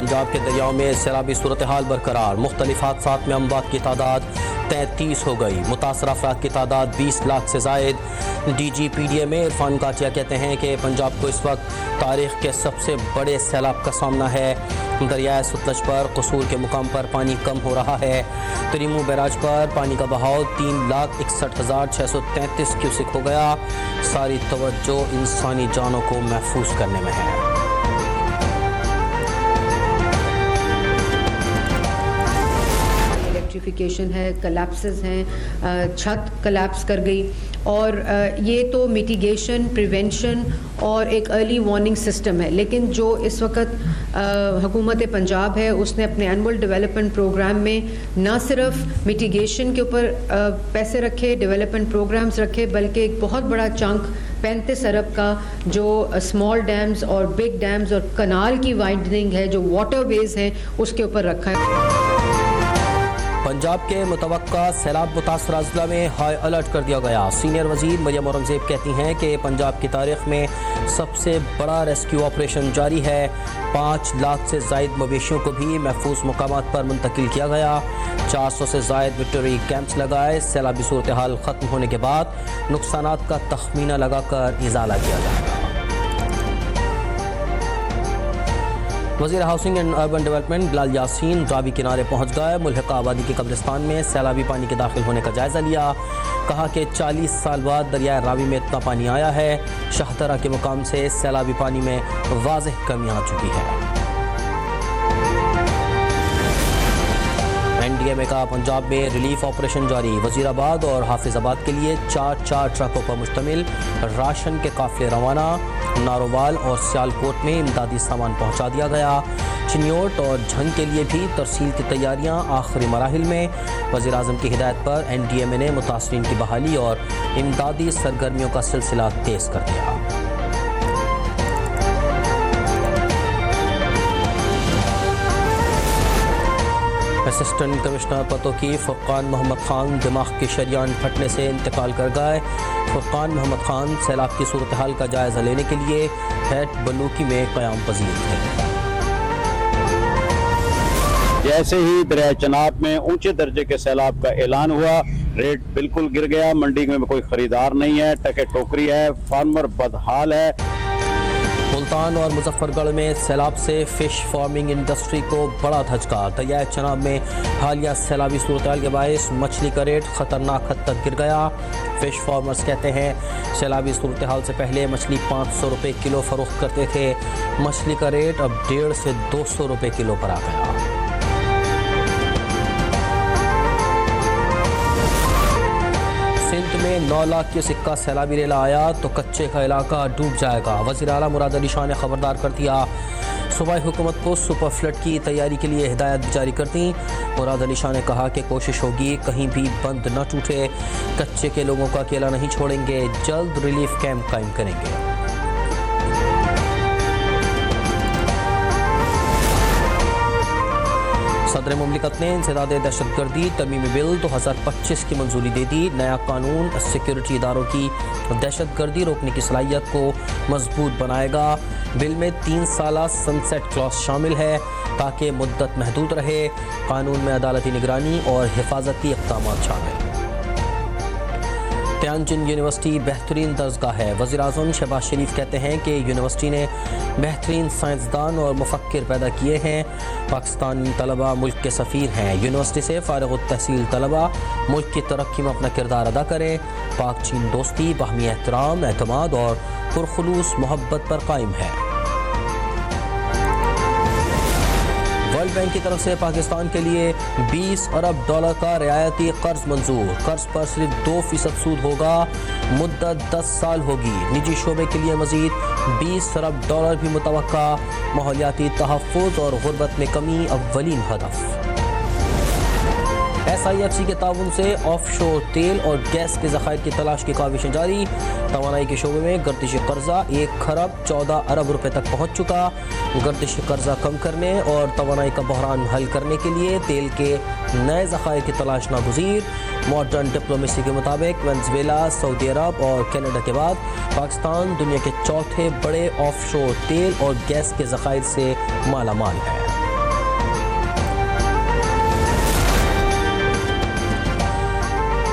پنجاب کے دریاؤں میں سیلابی صورتحال برقرار، مختلف حادثات میں اموات کی تعداد 33 ہو گئی، متاثرہ افراد کی تعداد 20 لاکھ سے زائد۔ D G P D M Irfan Katia کہتے ہیں کہ پنجاب کو اس وقت تاریخ کے سب سے بڑے سیلاب کا سامنا ہے۔ دریائے ستلج پر قصور کے مقام پر پانی کم ہو رہا ہے۔ تریمو بیراج پر پانی کا بہاؤ 3,61,633 کیوسک ہو گیا۔ ساری توجہ انسانی جانوں کو محفوظ کرنے میں ہے۔ الیکٹریفیکیشن ہے، کلیپسز ہیں، چھت کلیپس کر گئی، اور یہ تو میٹیگیشن، پریونشن اور ایک ارلی وارننگ سسٹم ہے۔ لیکن جو اس وقت حکومت پنجاب ہے، اس نے اپنے اینول ڈیولپمنٹ پروگرام میں نہ صرف میٹیگیشن کے اوپر پیسے رکھے، ڈیولپمنٹ پروگرامز رکھے، بلکہ ایک بہت بڑا چنک 35 ارب کا جو اسمال ڈیمز اور بگ ڈیمز اور کنال کی وائڈننگ ہے، جو واٹر ویز ہیں، اس کے اوپر رکھا ہے۔ پنجاب کے متوقع سیلاب متاثرہ اضلاع میں ہائی الرٹ کر دیا گیا۔ سینئر وزیر مریم اورنگزیب کہتی ہیں کہ پنجاب کی تاریخ میں سب سے بڑا ریسکیو آپریشن جاری ہے۔ 5 لاکھ سے زائد مویشیوں کو بھی محفوظ مقامات پر منتقل کیا گیا۔ 400 سے زائد وکٹوری کیمپس لگائے۔ سیلابی صورتحال ختم ہونے کے بعد نقصانات کا تخمینہ لگا کر ازالہ کیا جائے گا۔ وزیر ہاؤسنگ اینڈ اربن ڈیولپمنٹ بلال یاسین راوی کنارے پہنچ گئے۔ ملحقہ آبادی کے قبرستان میں سیلابی پانی کے داخل ہونے کا جائزہ لیا۔ کہا کہ 40 سال بعد دریائے راوی میں اتنا پانی آیا ہے۔ شاہدرہ کے مقام سے سیلابی پانی میں واضح کمی آ چکی ہے۔ این ڈی ایم اے کا پنجاب میں ریلیف آپریشن جاری۔ وزیر آباد اور حافظ آباد کے لیے 4 ٹرکوں پر مشتمل راشن کے قافلے روانہ۔ نارووال اور سیالکوٹ میں امدادی سامان پہنچا دیا گیا۔ چنیوٹ اور جھنگ کے لیے بھی ترسیل کی تیاریاں آخری مراحل میں۔ وزیر اعظم کی ہدایت پر این ڈی ایم اے نے متاثرین کی بحالی اور امدادی سرگرمیوں کا سلسلہ تیز کر دیا۔ اسسٹنٹ کمشنر پتوکی فرقان محمد خان دماغ کی شریان پھٹنے سے انتقال کر گئے۔ فرقان محمد خان سیلاب کی صورتحال کا جائزہ لینے کے لیے ہیٹ بلوکی میں قیام پذیر تھے۔ جیسے ہی دریائے چناب میں اونچے درجے کے سیلاب کا اعلان ہوا، ریٹ بالکل گر گیا۔ منڈی میں کوئی خریدار نہیں ہے، ٹکے ٹوکری ہے، فارمر بدحال ہے۔ ملتان اور مظفر گڑھ میں سیلاب سے فش فارمنگ انڈسٹری کو بڑا دھچکا۔ دریائے چناب میں حالیہ سیلابی صورتحال کے باعث مچھلی کا ریٹ خطرناک حد تک گر گیا۔ فش فارمرز کہتے ہیں سیلابی صورتحال سے پہلے مچھلی 500 روپے کلو فروخت کرتے تھے، مچھلی کا ریٹ اب 150 سے 200 روپے کلو پر آ گیا۔ سندھ میں 9 لاکھ کے سکہ سیلابی ریلا آیا تو کچے کا علاقہ ڈوب جائے گا۔ وزیر اعلیٰ مراد علی شاہ نے خبردار کر دیا۔ صوبائی حکومت کو سپر فلڈ کی تیاری کے لیے ہدایت جاری کر دی۔ مراد علی شاہ نے کہا کہ کوشش ہوگی کہیں بھی بند نہ ٹوٹے، کچے کے لوگوں کو اکیلا نہیں چھوڑیں گے، جلد ریلیف کیمپ قائم کریں گے۔ صدر مملکت نے انسداد دہشت گردی ترمیمی بل 2025 کی منظوری دے دی۔ نیا قانون سیکورٹی اداروں کی دہشت گردی روکنے کی صلاحیت کو مضبوط بنائے گا۔ بل میں 3 سالہ سن سیٹ کلاس شامل ہے تاکہ مدت محدود رہے۔ قانون میں عدالتی نگرانی اور حفاظتی اقدامات شامل۔ تیانجن یونیورسٹی بہترین درسگاہ ہے۔ وزیر اعظم شہباز شریف کہتے ہیں کہ یونیورسٹی نے بہترین سائنسدان اور مفکر پیدا کیے ہیں۔ پاکستانی طلبہ ملک کے سفیر ہیں۔ یونیورسٹی سے فارغ التحصیل طلبہ ملک کی ترقی میں اپنا کردار ادا کریں۔ پاک چین دوستی باہمی احترام، اعتماد اور پرخلوص محبت پر قائم ہے۔ ورلڈ بینک کی طرف سے پاکستان کے لیے $20 ارب کا رعایتی قرض منظور۔ قرض پر صرف 2% سود ہوگا، مدت 10 سال ہوگی۔ نجی شعبے کے لیے مزید $20 ارب بھی متوقع۔ ماحولیاتی تحفظ اور غربت میں کمی اولین ہدف۔ SIFC کے تعاون سے آف شور تیل اور گیس کے ذخائر کی تلاش کی کاوشیں جاری۔ توانائی کے شعبے میں گردشی قرضہ 1 خرب 14 ارب روپے تک پہنچ چکا۔ گردشی قرضہ کم کرنے اور توانائی کا بحران حل کرنے کے لیے تیل کے نئے ذخائر کی تلاش ناگزیر۔ ماڈرن ڈپلومیسی کے مطابق وینزویلا، سعودی عرب اور کینیڈا کے بعد پاکستان دنیا کے چوتھے بڑے آف شور تیل اور گیس کے ذخائر سے مالا مال ہے۔